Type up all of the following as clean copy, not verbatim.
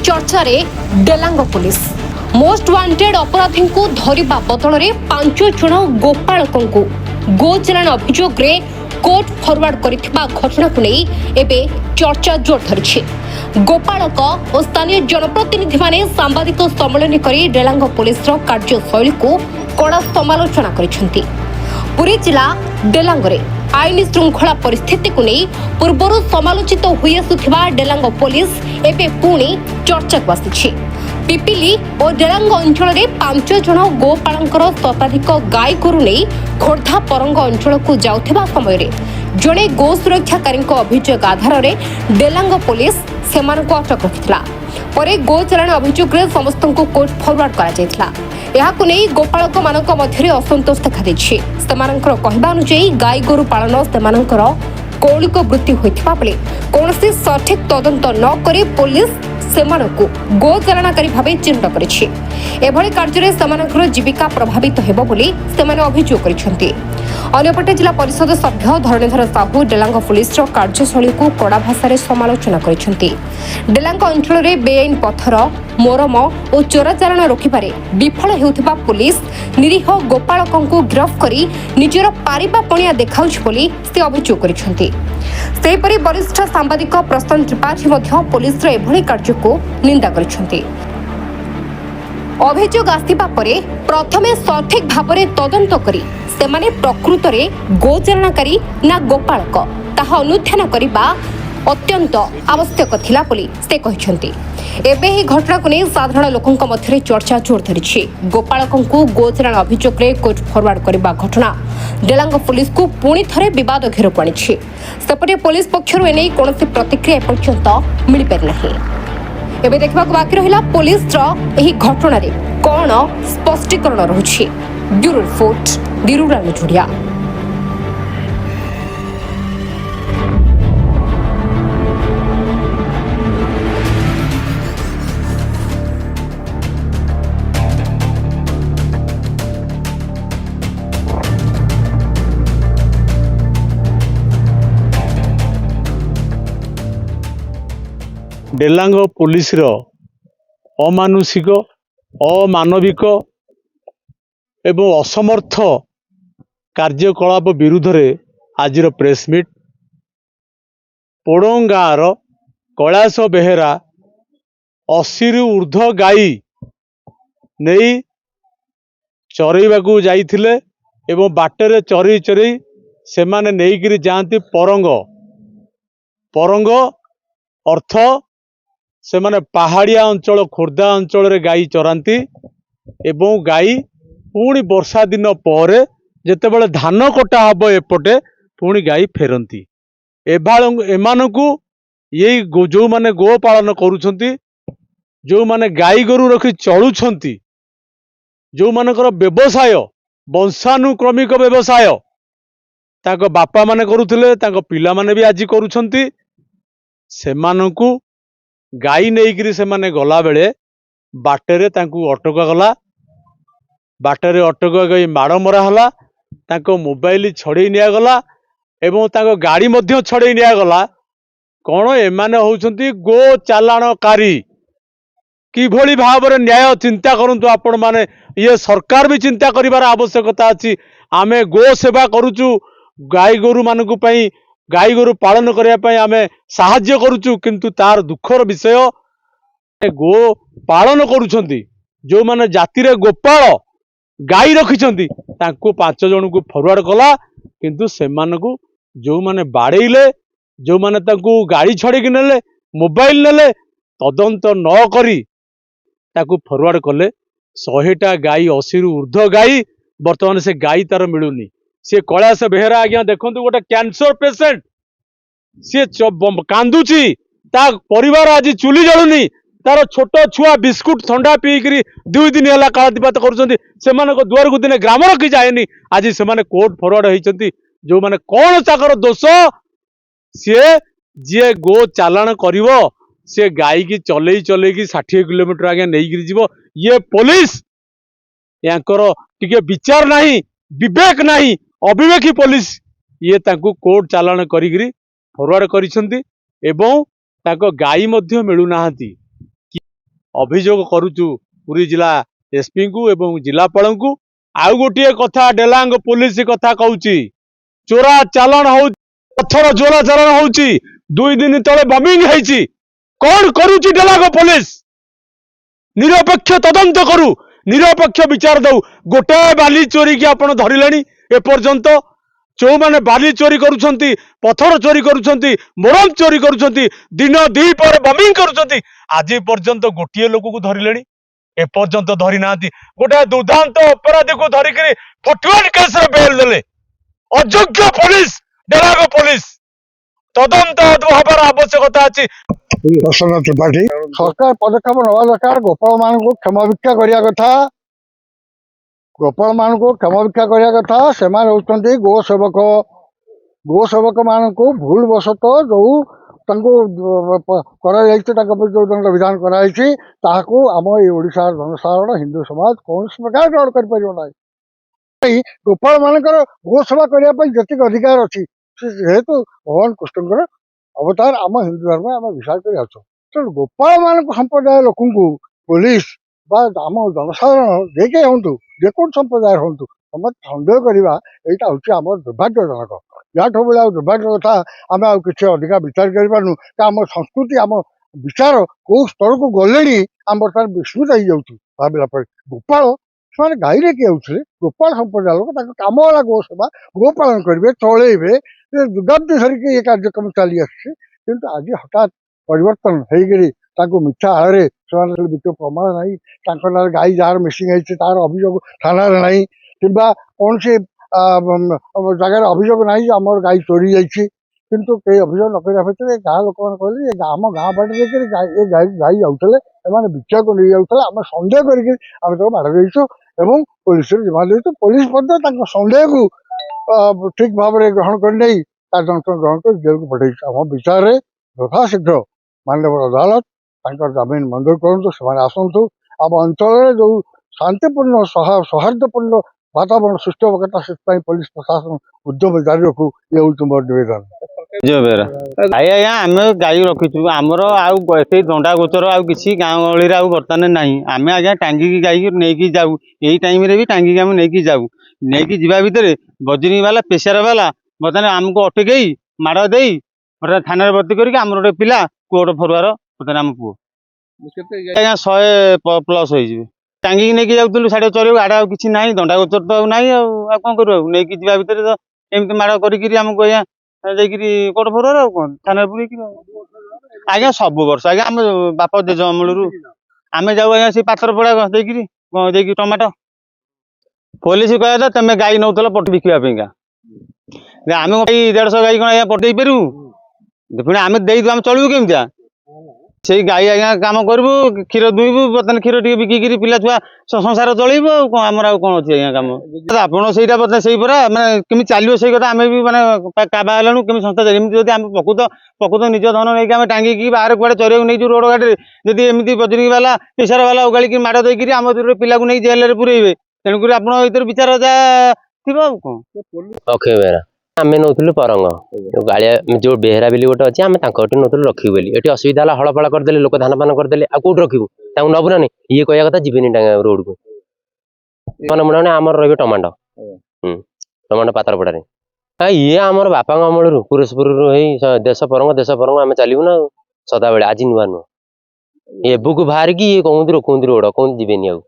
चर्चारे Delang police most wanted अपराधी को धरिबा बदल 5 जन गोपालकों को गोचालान अभियोग रे कोर्ट फॉरवर्ड करिथिबा घटना को नहीं एबे चर्चा जोर धरिछि। गोपालक और स्थानीय जनप्रतिनिधि माने सांबादिक सम्मेलन करी डेलांग पुलिस कार्यशैली को कड़ा समालोचना करिसेंति। पुरी जिला डेलांग रे आईन श्रृंखला परिस्थिति को नहीं पूर्वर समालोचित हुई आसुथिबा डेलांग पुलिस एबे पुणी चर्चा को आसिछि। पिपिली और डेलांग अंचल में 5 जन गोपालंकर शताधिक गाय गोरु नहीं खोर्धा परंग अंचल को जाउथिबा समय जड़े गो सुरक्षाकारी अभियोग आधार में डेलांग पुलिस सेमानक अटक रखिथिला। परे गो चालाण अभियोग रे समस्त को कोर्ट फॉरवर्ड करा जायथिला। एहाकु नै गोपालक मानक मध्यरे असंतोष देखा दैछि। सेमानकर कहबा अनुसार गाय गोरु पालन सेमानकर कौलिक वृत्ति होइथिबा बेले कोनोसी सठिक तदंत न करी पुलिस सेमानकु गो चालाणकारी भाबे चिन्हित करिछि। एभଳି କାର୍ଯ୍ୟରେ ସେମାନଙ୍କର ଜୀବିକା ପ୍ରଭାବିତ ହେବ ବୋଲି ସେମାନେ ଅଭିଯୋଗ କରିଛନ୍ତି। ଅନ୍ୟପଟେ ଜିଲ୍ଲା ପରିଷଦ ସଭ୍ୟ ଧରଣୀଧର ସାହୁ ଡେଲାଙ୍ଗ ପୁଲିସର କାର୍ଯ୍ୟଶୈଳୀକୁ କଡ଼ା ଭାଷାରେ ସମାଲୋଚନା କରିଛନ୍ତି। ଡେଲାଙ୍ଗ ଅଞ୍ଚଳରେ ବେଆଇନ ପଥର ମୋରମ ଓ ଚୋରାଚାଲାଣ ରୋକିବାରେ ବିଫଳ ହେଉଥିବା ପୁଲିସ ନିରୀହ ଗୋପାଳକଙ୍କୁ ଗିରଫ କରି ନିଜର ପାରିବା ପଣିଆ ଦେଖାଉଛି ବୋଲି ସେ ଅଭିଯୋଗ କରିଛନ୍ତି। ସେହିପରି ବରିଷ୍ଠ ସାମ୍ବାଦିକ ପ୍ରଶାନ୍ତ ତ୍ରିପାଠୀ ମଧ୍ୟ ପୁଲିସର ଏଭଳି କାର୍ଯ୍ୟକୁ ନିନ୍ଦା କରିଛନ୍ତି। अभियोग आसवा प्रथमे सठिक भाव में तदंत करी सेमाने प्रकृतरे गोचालाणकारी ना गोपालक ताहा अनुध्यान करने अत्यंत आवश्यक थिला बोली से कहछन्ती। एबे ही घटना को नहीं साधारण लोकंक मध्यरे चर्चा जोर धरिछि। गोपालकों को गोचालाण अभियोग रे कोर्ट फॉरवर्ड करबा घटना डेलांग पुलिस को पुणी थरे विवाद घेरକୁ आनिछि। सेपटे पुलिस पक्षरु एनै कोनोसी प्रतिक्रिया पर्यंत मिल पारि नाही। एबे देखा बाकी रहा पुलिस यही घटना रे कौन स्पष्टीकरण रही। ब्यूरो रिपोर्ट दिरुरा निझुड़िया। डेलांग पुलिस अमानुषिक अमानविक एवं असमर्थ कार्यकलाप विरुद्ध रे आज प्रेसमिट पोड़ों गाँव कैलाश बेहेरा 80 रु ऊर्ध्व गाई नहीं चरईवाकू जाइथिले एवं बाटरे चरई चरई से माने नहीं जाती परंग परंग अर्थ से माने पहाड़िया अंचल खोर्धा अंचल रे गाई चरांती एवं गाई पुणी वर्षा दिन पर जेतेबेले धान कटा हब एपटे पुणी गाई फेरती। एमानकू यही जो माने गो पालन करुछंती जो माने गाई गोरु रखी चलुछंती जो मानकर व्यवसाय वंशानुक्रमिक व्यवसाय ताको बापा माने करुथिले ताको पिला माने भी आज करुछंती। सेमानकू गाई नहीं से माने गला बेले बाटरे तांकू अटका गला बाटरे अटका गई माड़ मरा हला तांको मोबाइल छड़े निगला एवं तांको गाड़ी मध्य छड़े निगला। कौन एमाने होउछंती गो चालाणकारी किभली भाव में न्याय चिंता करंतु आपण माने ये सरकार भी चिंता करिवार आवश्यकता अछि। आमे गो सेवा करूचु गाई गोरु मानकु पई गाई गोरु पालन करने आमे साहाय्य करुचु किंतु तार दुखर विषय गो पालन करुछंती जो माने जाति रे गोपाल गाई रखिछंती तांको 5 जन को फॉरवर्ड कला किंतु सेमानकू जो माने बाड़ेइले जो माने तांको गाड़ी छड़े कि नेले मोबाइल नेले तदंत न करी ताको फॉरवर्ड कले 100टा गाई 80 रु ऊर्ध्व गाई वर्तमान से गाई तार मिलुनी। सी कैलाश बेहेरा आज्ञा देखो गोटे कैंसर पेसेंट सी कांदुची ता परिवार आज चुली जलुनी तार छोट छुआ बिस्कुट थंडा पीकरी 2 दिन है कालातिपात कर दुआर को दिन ग्राम रखी जाएनी आज से कोर्ट फॉरवर्ड होती जो माने कौन ताकर दोष सी जी गो चालाण कर सी गाई की चलई चलई 60 किलोमीटर आगे नहीं जीव ये पुलिस यांकर टिके विचार नहीं विवेक नहीं अविवेकी पुलिस ये तांकू कोर्ट चालाण करी फॉरवर्ड करिसेंती एवं ताको गाई मध्य मिलू नाहांती। अभियोग करुचु पुरी जिला एसपी को एवं जिलापाल को। आउ गोटे कथा डेलांग पुलिस कथा कहूची चोरा चालाण हो पत्थर चोरा चालाण होची 2 दिन तले बमिंग ହେଇची कौन करुची डेलांग पुलिस निरपेक्ष तदंत करू निरपेक्ष विचार दऊ गोटे बाली चोरी की आपण धरिलेनी एपर्यंत जो माने बाली चोरी करुछंती पत्थर चोरी करुछंती मोरम चोरी करुछंती दिन दी पर बमिंग करुछंती आज पर्यंत गोटे लोक को धरिलेनी एपर्यंत धरी नांती गोटे दुर्दांत अपराधी को धरिक फटुआन केस रे बेल देले अयोग्य पुलिस डेलांग पुलिस तदंत हबार आवश्यकता अछि। प्रसन्न त्रिपाठी सरकार पदक्षेप नवा दरकार गोपाल मान को क्षमा भिक्षा करिया कथा गोपाल मान को क्षमा भिक्षा करिया कथा से गो सेवक मान को भूल वशत जो विधान कराई आम ओडिशा जनसाधारण हिंदू समाज कौन प्रकार ग्रहण कर गोपाल मानकर गो सेवा करने जी अधिकार अच्छी जेहेतु भगवान कृष्ण अवतार आम हिंदू धर्म आम विश्वास कर गोपाल मान संप्रदाय लोक पुलिस आम जनसाधारण जे हूँ जेको संप्रदाय हूँ समस्त सन्देह करवा यहाँ हूँ आम दुर्भाग्यजनक या भाई दुर्भाग्य कथा आम किसी अधिका विचार करूँ आम संस्कृति आम विचार कौ स्तर को गले आम बर्तमान विस्मृत हो भाविला गोपाल से गाई किए होते गोपाल संप्रदाय लोक कम है गो सेवा गो पालन करेंगे चलेबे दुर्गाब्दी धरिक ये कार्यक्रम चली आसि आज हठात परिवर्तन हो मिथ्या हारे से प्रमाण ना गाई जार मिसिंग तार अभियोग थाना ना कि कौन सी जगार अभियोग ना आम गाई चोरी जाइए किंतु कई अभियोग न करने गाँ लोक मैंने कहले आम गाँ बाटे गाई जाते भिक्षा को नहीं जाते आम सन्देह करके माड़ देचु एवं पुलिस जिम्मा देचु पुलिस सन्देह को ठीक भाव में ग्रहण करने कार्यानुष्ठान ग्रहण कर जेल को पठे आम विचार यथाशीघ्र माननीय अदालत जमीन मंजूर करूँ से आसतु आम अंचल जो शांतिपूर्ण सौहार्दपूर्ण वातावरण सृष्टि होगा कथा से पुलिस प्रशासन उद्यम जारी रखू ये हूँ मोर निवेदन। भाई आज्ञा आम गाई रखीचु आमर आई दंडा गोचर आउ कि गाँ गहली बर्तमान ना आम आज्ञा टांगिकी गाई नहीं जाऊ यही टाइम भी टांगिकी आम नहीं जाऊ नहीं जावा भितर बजरी वाला पेशार वाला बर्तमान आमको अटकई माड़ दे थाना भर्ती करके आम गोटे पिला कोर्ट फरुआर बर्तमान आम पुओ आज्ञा 100+ हो टांगिकी नहीं जाऊँ साढ़े चल आड़े आ कि ना दंडा गोचर तो ना कौन करूँ नहीं जावा भितर तो एमती माड़ करमको आज्ञा जाकि कोर्ट फरुआर आ कौन थाना पुरी आज्ञा सब वर्ष आज्ञा आम बाप जेज अमल आम जाऊ आज्ञा से पाथर पड़ा देखिए टमाटो पुलिस कह तुम गाई नौ पट बिकापा आम 150 गाई कौन पटे पारू पुणी आम दे आम चलू केमती से गाई आज्ञा कम करूँ क्षीर दुईबू बर्तमान क्षीर टे बिकिकी पिला छुआ संसार चलू आमर आ कौन अच्छी आज्ञा कम आप से माने कमी चलो से कथा आम भी माने काबालू कमी संस्था चलती आम प्रकृत निज धन नहीं आम टांगिकी बाहर कुआड़े चरिया नहीं रोड घाटे जदि एमती बजरी वाला पेशार वाला उगाड़ी माड़ देकर आम पिला को नहीं जेल पुरेबे तेणुक आप विचार जहाँ थी कौन अक्षय बेहरा आम नौलु परंग गाड़िया जो बेहरा बिल गोटे अच्छे आम नौलु रखू बोली ये असुविधा है हड़फड़ा करदे लोक धान पान करदे आ कौट रखू नबू ना ये कह कथा जीवन रोड को मन मुड़ा आम रे टमाटो टमाटो पात्र पड़े ये आमर बापा अमल पुरस्पुर देश परंग आम चलू ना सदा बेले आज नुआ नुआ एबू बाहर की ये कहते रोकती रोड कहते जीवेनि आउ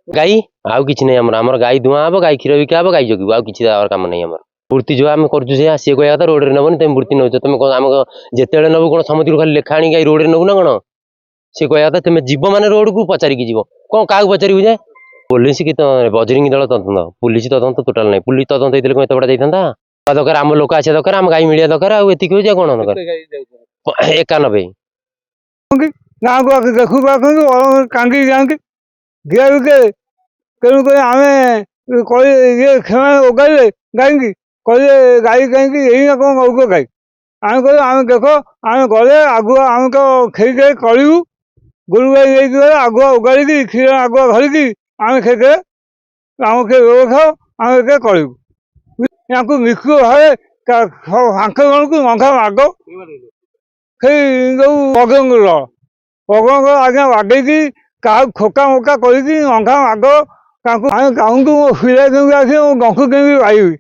गाई आउ कि नहीं आमर गाई धुआं हम गाई क्षीर बिका हम गाई जगू आउ कि कम नहीं आम वृत्ति जो आम कर सी कह कथा रोड नबनी तुम वृत्ति नौ तुम आम जिते नबू कौन समुद्र खाली लेखा आनी गाई रोड नबू ना कौन सी कह कथा तुम जीव मान रोड को पचारिकी जीव कौन क्या पचारू जाए पुलिस कि बजरंगी दल तदंत पुलिस तदंत टोटाल नहीं पुलिस तदंत होते कौन एत बड़ा जाता दरकार आम लोक आसा दरकार आम गाई मिलिया दरकार आती हो कौन दरकार 91 गाँव को देखू टांगी जाएंगे घिया बिके तेणुक आम ये क्षमा उगाड़े गाई कहले गाई कहीं यही कौन मौक गाई आम कह आम देख आम गले आगुआ आम तो खेल कलू गोरु गाई नहीं आगुआ उगाड़ी क्षीर आगुआ धरिकी आम खेल आम खे व्यवसाय आम के कलू या मिक्स भावे आंख जन को मंगा माग से जो पगंग आज्ञा बागेकी କାହାକୁ ଖୋକା ମୋକା କରିକି ଅଙ୍ଘା ଆଗ ତାଙ୍କୁ ଗାଁକୁ ସିଲେଇ କେମିତି ଆସିବି ଗଙ୍କୁ କେମିତି ପାଇବି